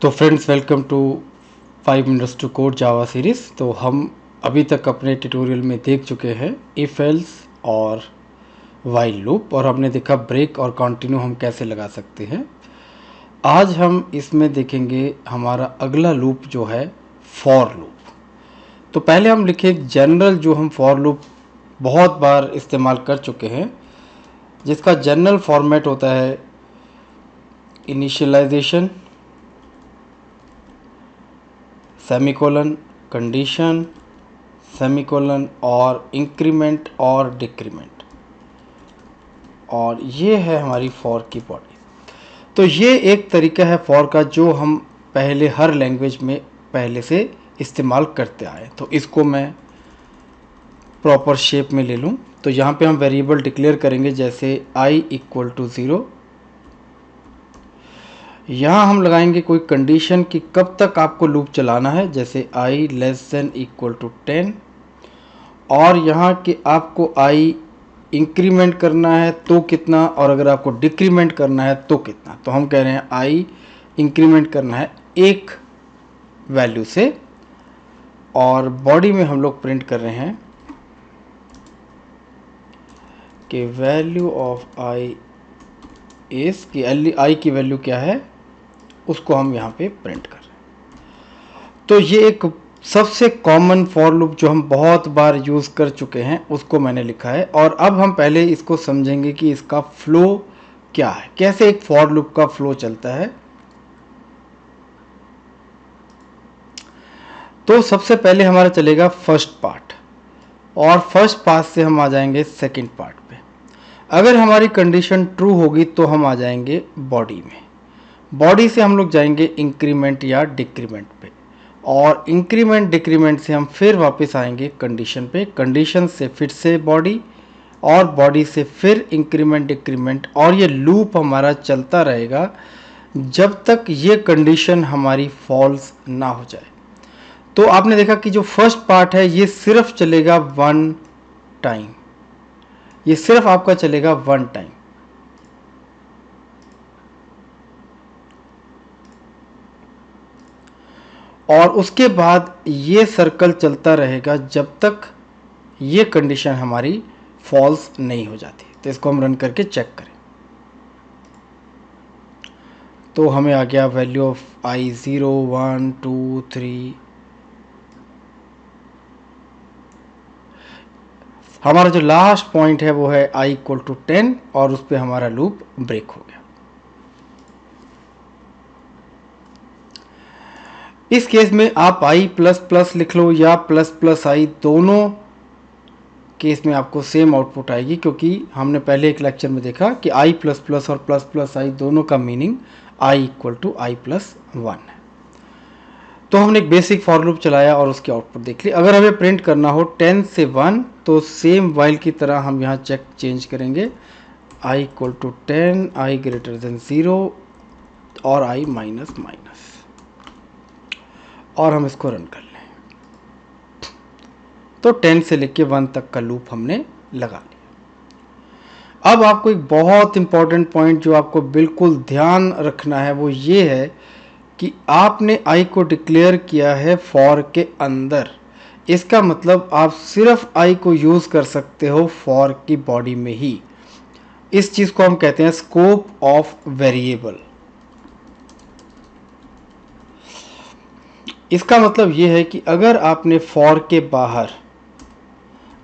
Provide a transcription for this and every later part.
तो friends, welcome to 5 minutes to code Java series. तो हम अभी तक अपने ट्यूटोरियल में देख चुके हैं इफ़ एल्स और वाइल लूप, और हमने देखा ब्रेक और कंटिन्यू हम कैसे लगा सकते हैं। आज हम इसमें देखेंगे हमारा अगला लूप जो है फॉर लूप। तो पहले हम लिखे एक जनरल जो हम फॉर लूप बहुत बार इस्तेमाल कर चुके हैं, जिसका जनरल फॉर्मेट होता है इनिशियलाइजेशन, सेमीकोलन, कंडीशन, सेमीकोलन और इंक्रीमेंट और डिक्रीमेंट, और ये है हमारी फॉर की बॉडी। तो ये एक तरीका है फॉर का जो हम पहले हर लैंग्वेज में पहले से इस्तेमाल करते आए। तो इसको मैं प्रॉपर शेप में ले लूँ। तो यहाँ पे हम वेरिएबल डिक्लेयर करेंगे, जैसे i इक्वल टू 0। यहाँ हम लगाएंगे कोई कंडीशन कि कब तक आपको लूप चलाना है, जैसे i less than equal to 10, और यहाँ कि आपको i इंक्रीमेंट करना है तो कितना, और अगर आपको डिक्रीमेंट करना है तो कितना। तो हम कह रहे हैं i इंक्रीमेंट करना है एक वैल्यू से, और बॉडी में हम लोग प्रिंट कर रहे हैं कि वैल्यू ऑफ i इस कि i की वैल्यू क्या है उसको हम यहाँ पे प्रिंट कर रहे हैं। तो ये एक सबसे कॉमन फॉर लूप जो हम बहुत बार यूज़ कर चुके हैं उसको मैंने लिखा है। और अब हम पहले इसको समझेंगे कि इसका फ्लो क्या है, कैसे एक फॉर लूप का फ्लो चलता है। तो सबसे पहले हमारा चलेगा फर्स्ट पार्ट, और फर्स्ट पार्ट से हम आ जाएंगे सेकंड पार्ट पे। अगर हमारी कंडीशन ट्रू होगी तो हम आ जाएंगे बॉडी में। बॉडी से हम लोग जाएंगे इंक्रीमेंट या डिक्रीमेंट पे, और इंक्रीमेंट डिक्रीमेंट से हम फिर वापस आएंगे कंडीशन पे, कंडीशन से फिर से बॉडी, और बॉडी से फिर इंक्रीमेंट डिक्रीमेंट, और ये लूप हमारा चलता रहेगा जब तक ये कंडीशन हमारी फॉल्स ना हो जाए। तो आपने देखा कि जो फर्स्ट पार्ट है ये सिर्फ चलेगा वन टाइम, ये सिर्फ आपका चलेगा वन टाइम। और उसके बाद ये सर्कल चलता रहेगा जब तक ये कंडीशन हमारी फॉल्स नहीं हो जाती। तो इसको हम रन करके चेक करें। तो हमें आ गया वैल्यू ऑफ i 0 1 2 3। हमारा जो लास्ट पॉइंट है वो है i इक्वल टू 10, और उस पर हमारा लूप ब्रेक हो गया। इस केस में आप i प्लस प्लस लिख लो या प्लस प्लस i, दोनों केस में आपको सेम आउटपुट आएगी, क्योंकि हमने पहले एक लेक्चर में देखा कि i प्लस प्लस और प्लस प्लस i दोनों का meaning i equal to i plus 1 है। तो हमने एक बेसिक फॉर लूप चलाया और उसकी आउटपुट देख ली। अगर हमें प्रिंट करना हो 10 से 1, तो सेम वाइल की तरह हम यहाँ चेंज करेंगे i equal to 10, i greater than 0 और i माइनस माइनस, और हम इसको रन कर लें। तो 10 से लेके 1 तक का लूप हमने लगा लिया। अब आपको एक बहुत इंपॉर्टेंट पॉइंट जो आपको बिल्कुल ध्यान रखना है वो ये है कि आपने i को डिक्लेयर किया है फॉर के अंदर। इसका मतलब आप सिर्फ i को यूज़ कर सकते हो फॉर की बॉडी में ही। इस चीज़ को हम कहते हैं स्कोप ऑफ वेरिएबल। इसका मतलब ये है कि अगर आपने फॉर के बाहर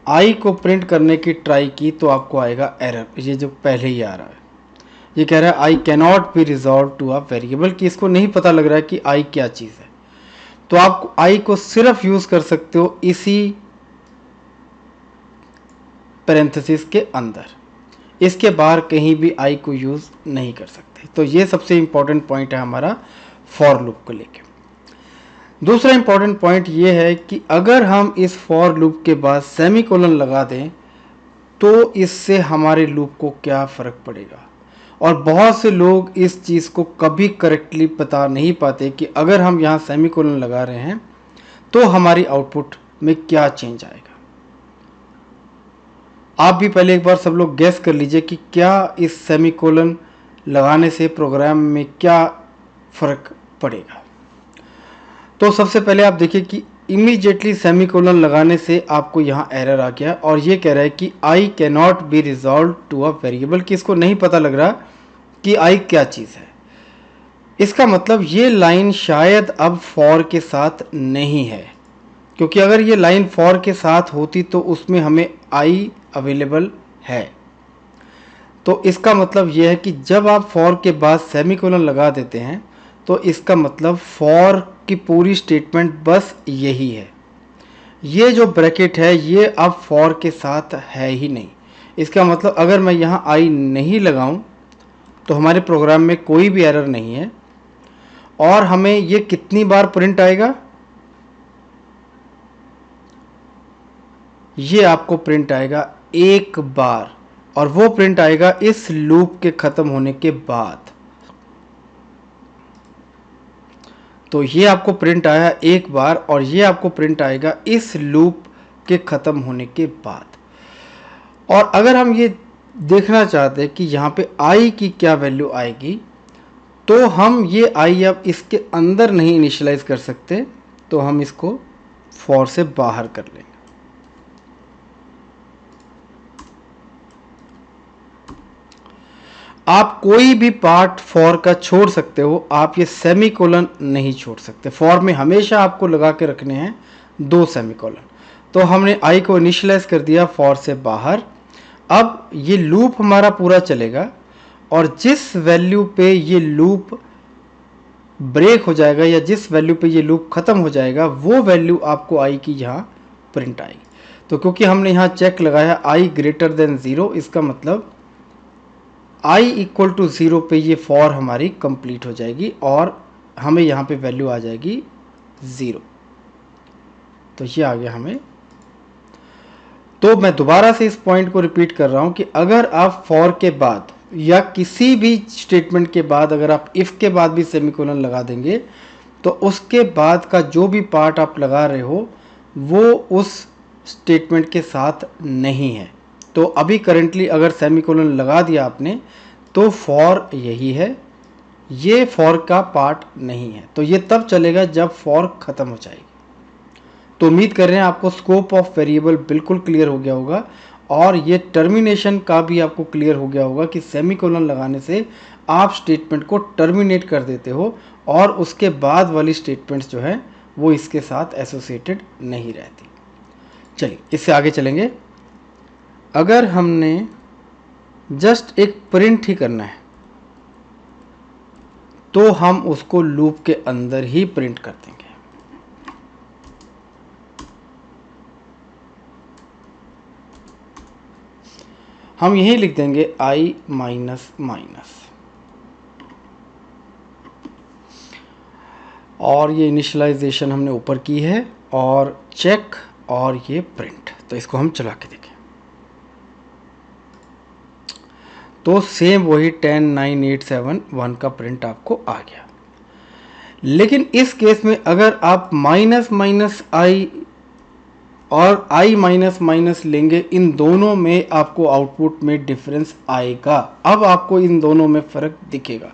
i को प्रिंट करने की ट्राई की तो आपको आएगा एरर। ये जो पहले ही आ रहा है, ये कह रहा है I cannot be resolve to a variable, कि इसको नहीं पता लग रहा है कि i क्या चीज़ है। तो आप i को सिर्फ यूज़ कर सकते हो इसी पैरेंथेसिस के अंदर, इसके बाहर कहीं भी i को यूज़ नहीं कर सकते। तो ये सबसे इंपॉर्टेंट पॉइंट है हमारा फॉर लूप को लेके। दूसरा इंपॉर्टेंट पॉइंट ये है कि अगर हम इस फॉर लूप के बाद सेमीकोलन लगा दें तो इससे हमारे लूप को क्या फ़र्क पड़ेगा। और बहुत से लोग इस चीज़ को कभी करेक्टली बता नहीं पाते कि अगर हम यहाँ सेमीकोलन लगा रहे हैं तो हमारी आउटपुट में क्या चेंज आएगा। आप भी पहले एक बार सब लोग गेस कर लीजिए कि क्या इस सेमीकोलन लगाने से प्रोग्राम में क्या फ़र्क पड़ेगा। तो सबसे पहले आप देखिए कि इमीडिएटली सेमीकोलन लगाने से आपको यहाँ एरर आ गया और ये कह रहा है कि I can not be resolve to a variable, कि इसको नहीं पता लग रहा कि आई क्या चीज़ है। इसका मतलब ये लाइन शायद अब फॉर के साथ नहीं है, क्योंकि अगर ये लाइन फॉर के साथ होती तो उसमें हमें आई अवेलेबल है। तो इसका मतलब ये है कि जब आप फॉर के बाद सेमीकोलन लगा देते हैं तो इसका मतलब फॉर की पूरी स्टेटमेंट बस यही है। ये जो ब्रैकेट है ये अब फॉर के साथ है ही नहीं। इसका मतलब अगर मैं यहाँ आई नहीं लगाऊं तो हमारे प्रोग्राम में कोई भी एरर नहीं है। और हमें ये कितनी बार प्रिंट आएगा, ये आपको प्रिंट आएगा एक बार, और वो प्रिंट आएगा इस लूप के ख़त्म होने के बाद। तो ये आपको प्रिंट आया एक बार और ये आपको प्रिंट आएगा इस लूप के ख़त्म होने के बाद। और अगर हम ये देखना चाहते हैं कि यहाँ पे आई की क्या वैल्यू आएगी, तो हम ये आई अब इसके अंदर नहीं इनिशियलाइज कर सकते, तो हम इसको फॉर से बाहर कर लेंगे। आप कोई भी पार्ट फॉर का छोड़ सकते हो, आप ये सेमीकोलन नहीं छोड़ सकते। फॉर में हमेशा आपको लगा के रखने हैं 2 सेमीकोलन। तो हमने आई को इनिशियलाइज कर दिया फॉर से बाहर। अब ये लूप हमारा पूरा चलेगा और जिस वैल्यू पे ये लूप ब्रेक हो जाएगा या जिस वैल्यू पे ये लूप ख़त्म हो जाएगा वो वैल्यू आपको आई की यहाँ प्रिंट आएगी। तो क्योंकि हमने यहाँ चेक लगाया आई ग्रेटर देन 0, इसका मतलब आई इक्वल टू 0 पे ये फॉर हमारी कंप्लीट हो जाएगी और हमें यहाँ पे वैल्यू आ जाएगी 0। तो ये आ गया हमें। तो मैं दोबारा से इस पॉइंट को रिपीट कर रहा हूँ कि अगर आप फॉर के बाद या किसी भी स्टेटमेंट के बाद अगर आप इफ़ के बाद भी सेमीकोलन लगा देंगे तो उसके बाद का जो भी पार्ट आप लगा रहे हो वो उस स्टेटमेंट के साथ नहीं है। तो अभी करेंटली अगर सेमीकोलन लगा दिया आपने तो फॉर यही है, ये फॉर का पार्ट नहीं है। तो ये तब चलेगा जब फॉर ख़त्म हो जाएगी। तो उम्मीद कर रहे हैं आपको स्कोप ऑफ वेरिएबल बिल्कुल क्लियर हो गया होगा और ये टर्मिनेशन का भी आपको क्लियर हो गया होगा कि सेमीकोलन लगाने से आप स्टेटमेंट को टर्मिनेट कर देते हो और उसके बाद वाली स्टेटमेंट्स जो है वो इसके साथ एसोसिएटेड नहीं रहती। चलिए इससे आगे चलेंगे। अगर हमने जस्ट एक प्रिंट ही करना है तो हम उसको लूप के अंदर ही प्रिंट कर देंगे। हम यही लिख देंगे आई माइनस माइनस और ये इनिशियलाइजेशन हमने ऊपर की है और चेक और ये प्रिंट। तो इसको हम चला के देखें तो सेम वही 10 9 8 7 1 का प्रिंट आपको आ गया। लेकिन इस केस में अगर आप माइनस माइनस आई और आई माइनस माइनस लेंगे, इन दोनों में आपको आउटपुट में डिफरेंस आएगा। अब आपको इन दोनों में फ़र्क दिखेगा।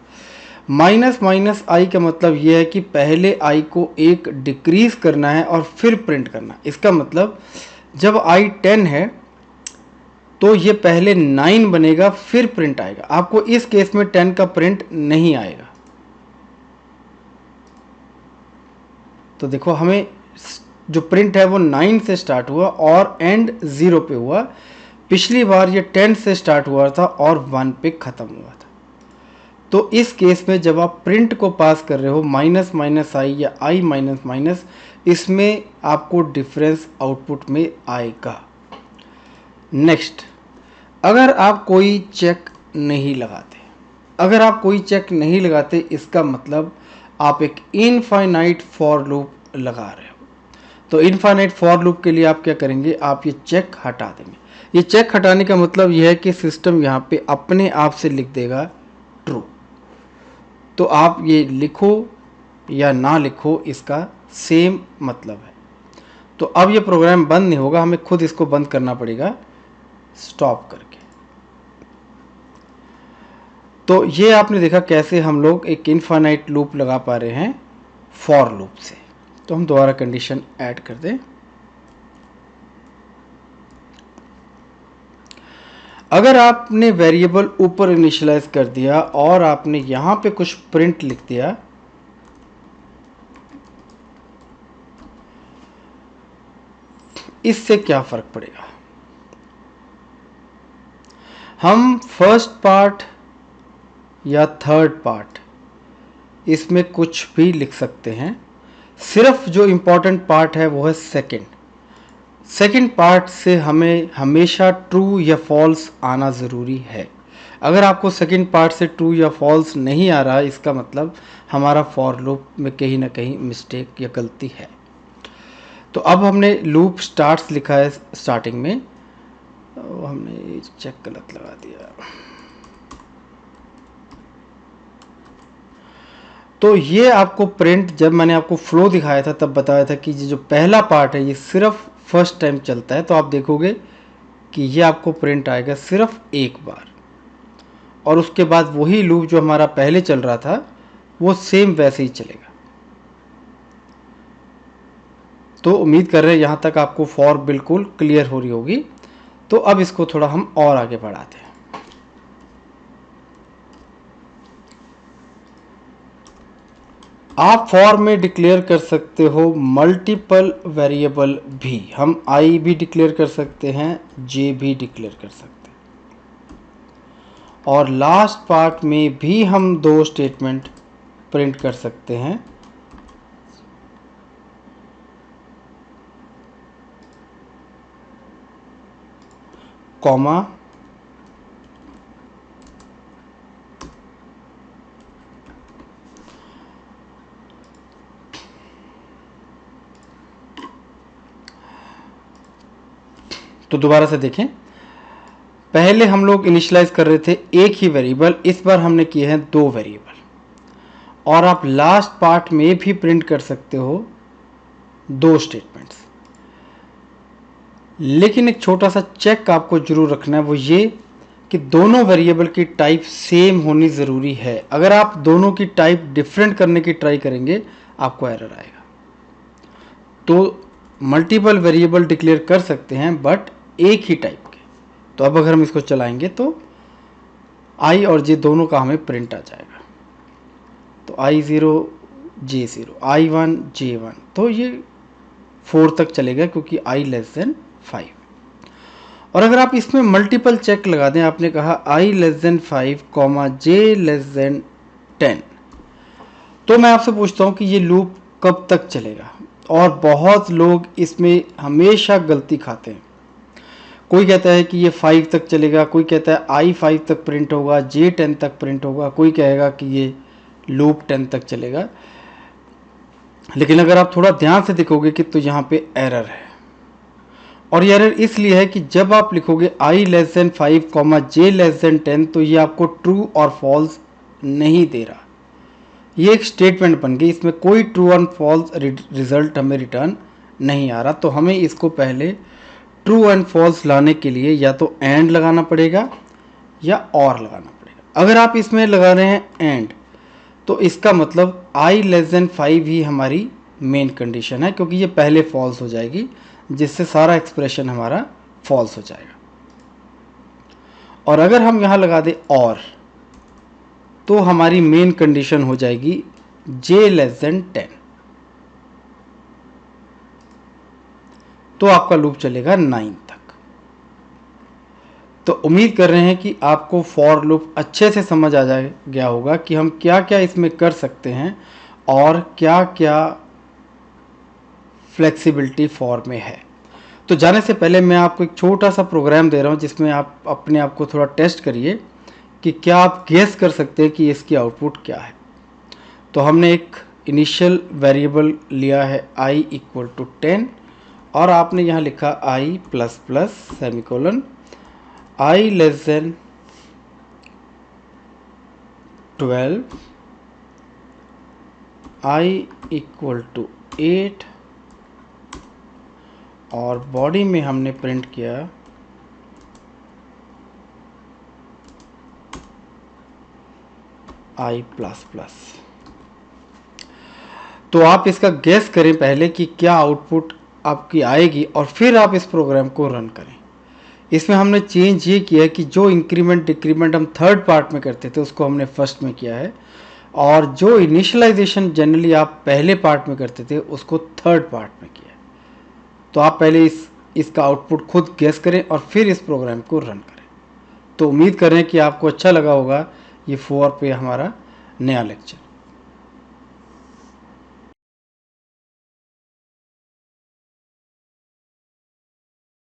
माइनस माइनस आई का मतलब ये है कि पहले आई को एक डिक्रीज करना है और फिर प्रिंट करना। इसका मतलब जब आई 10 है तो ये पहले 9 बनेगा फिर प्रिंट आएगा। आपको इस केस में 10 का प्रिंट नहीं आएगा। तो देखो हमें जो प्रिंट है वो 9 से स्टार्ट हुआ और एंड 0 पे हुआ। पिछली बार ये 10 से स्टार्ट हुआ था और 1 पे ख़त्म हुआ था। तो इस केस में जब आप प्रिंट को पास कर रहे हो माइनस माइनस आई या आई माइनस माइनस, इसमें आपको डिफरेंस आउटपुट में आएगा। नेक्स्ट, अगर आप कोई चेक नहीं लगाते, अगर आप कोई चेक नहीं लगाते इसका मतलब आप एक इनफाइनाइट फॉर लूप लगा रहे हो। तो इनफाइनाइट फॉर लूप के लिए आप क्या करेंगे, आप ये चेक हटा देंगे। ये चेक हटाने का मतलब यह है कि सिस्टम यहाँ पे अपने आप से लिख देगा ट्रू। तो आप ये लिखो या ना लिखो इसका सेम मतलब है। तो अब ये प्रोग्राम बंद नहीं होगा, हमें खुद इसको बंद करना पड़ेगा स्टॉप करके। तो ये आपने देखा कैसे हम लोग एक इनफाइनाइट लूप लगा पा रहे हैं फॉर लूप से। तो हम दोबारा कंडीशन ऐड कर दें। अगर आपने वेरिएबल ऊपर इनिशियलाइज कर दिया और आपने यहां पे कुछ प्रिंट लिख दिया, इससे क्या फर्क पड़ेगा? हम फर्स्ट पार्ट या थर्ड पार्ट इसमें कुछ भी लिख सकते हैं, सिर्फ जो इंपॉर्टेंट पार्ट है वो है सेकंड पार्ट से हमें हमेशा ट्रू या फॉल्स आना ज़रूरी है। अगर आपको सेकंड पार्ट से ट्रू या फॉल्स नहीं आ रहा, इसका मतलब हमारा फॉर लूप में कहीं ना कहीं मिस्टेक या गलती है। तो अब हमने लूप स्टार्ट्स लिखा है स्टार्टिंग में, तो हमने चेक गलत लगा दिया। तो ये आपको प्रिंट, जब मैंने आपको फ्लो दिखाया था तब बताया था कि ये जो पहला पार्ट है ये सिर्फ फर्स्ट टाइम चलता है। तो आप देखोगे कि ये आपको प्रिंट आएगा सिर्फ एक बार, और उसके बाद वही लूप जो हमारा पहले चल रहा था वो सेम वैसे ही चलेगा। तो उम्मीद कर रहे हैं यहाँ तक आपको फॉर बिल्कुल क्लियर हो रही होगी। तो अब इसको थोड़ा हम और आगे बढ़ाते हैं। आप फॉर में डिक्लेयर कर सकते हो मल्टीपल वेरिएबल भी, हम आई भी डिक्लेयर कर सकते हैं, जे भी डिक्लेयर कर सकते हैं, और लास्ट पार्ट में भी हम दो स्टेटमेंट प्रिंट कर सकते हैं, कॉमा तो दोबारा से देखें, पहले हम लोग इनिशियलाइज कर रहे थे एक ही वेरिएबल, इस बार हमने किए हैं दो वेरिएबल, और आप लास्ट पार्ट में भी प्रिंट कर सकते हो दो स्टेटमेंट्स। लेकिन एक छोटा सा चेक आपको जरूर रखना है, वो ये कि दोनों वेरिएबल की टाइप सेम होनी ज़रूरी है। अगर आप दोनों की टाइप डिफरेंट करने की ट्राई करेंगे आपको एरर आएगा। तो मल्टीपल वेरिएबल डिक्लेयर कर सकते हैं बट एक ही टाइप के। तो अब अगर हम इसको चलाएंगे तो आई और जे दोनों का हमें प्रिंट आ जाएगा। तो I0 J0, I1 J1, तो ये 4 तक चलेगा क्योंकि I लेस देन 5। और अगर आप इसमें मल्टीपल चेक लगा दें, आपने कहा I less then 5 comma J less than 10, तो मैं आपसे पूछता हूँ कि ये लूप कब तक चलेगा? और बहुत लोग इसमें हमेशा गलती खाते हैं। कोई कहता है कि ये 5 तक चलेगा, कोई कहता है I5 तक प्रिंट होगा, J10 तक प्रिंट होगा, कोई कहेगा कि ये लूप 10 तक चलेगा। लेकिन अगर आप थोड़ा ध्यान से देखोगे कि तो यहाँ पे एरर है, और ये एरर इसलिए है कि जब आप लिखोगे I less then 5 comma J less than 10, तो ये आपको ट्रू और फॉल्स नहीं दे रहा। ये एक स्टेटमेंट बन गई, इसमें कोई ट्रू और फॉल्स रिजल्ट हमें रिटर्न नहीं आ रहा। तो हमें इसको पहले ट्रू एंड फॉल्स लाने के लिए या तो एंड लगाना पड़ेगा या और लगाना पड़ेगा। अगर आप इसमें लगा रहे हैं एंड, तो इसका मतलब I लेस देन 5 ही हमारी मेन कंडीशन है, क्योंकि ये पहले फॉल्स हो जाएगी, जिससे सारा एक्सप्रेशन हमारा फॉल्स हो जाएगा। और अगर हम यहाँ लगा दें और, तो हमारी मेन कंडीशन हो जाएगी J लेस देन 10, तो आपका लूप चलेगा 9 तक। तो उम्मीद कर रहे हैं कि आपको फॉर लूप अच्छे से समझ आ गया होगा कि हम क्या क्या इसमें कर सकते हैं और क्या क्या फ्लेक्सिबिलिटी फॉर में है। तो जाने से पहले मैं आपको एक छोटा सा प्रोग्राम दे रहा हूं, जिसमें आप अपने आप को थोड़ा टेस्ट करिए कि क्या आप गेस कर सकते हैं कि इसकी आउटपुट क्या है। तो हमने एक इनिशियल वेरिएबल लिया है I इक्वल टू 10, और आपने यहाँ लिखा I plus plus semicolon I less than 12, I equal to 8, और बॉडी में हमने प्रिंट किया I प्लस प्लस। तो आप इसका गेस करें पहले कि क्या आउटपुट आपकी आएगी और फिर आप इस प्रोग्राम को रन करें। इसमें हमने चेंज ये किया है कि जो इंक्रीमेंट डिक्रीमेंट हम थर्ड पार्ट में करते थे उसको हमने फर्स्ट में किया है, और जो इनिशियलाइजेशन जनरली आप पहले पार्ट में करते थे उसको थर्ड पार्ट में किया है। तो आप पहले इसका आउटपुट खुद गेस करें और फिर इस प्रोग्राम को रन करें। तो उम्मीद करें कि आपको अच्छा लगा होगा ये 4 पे हमारा नया लेक्चर।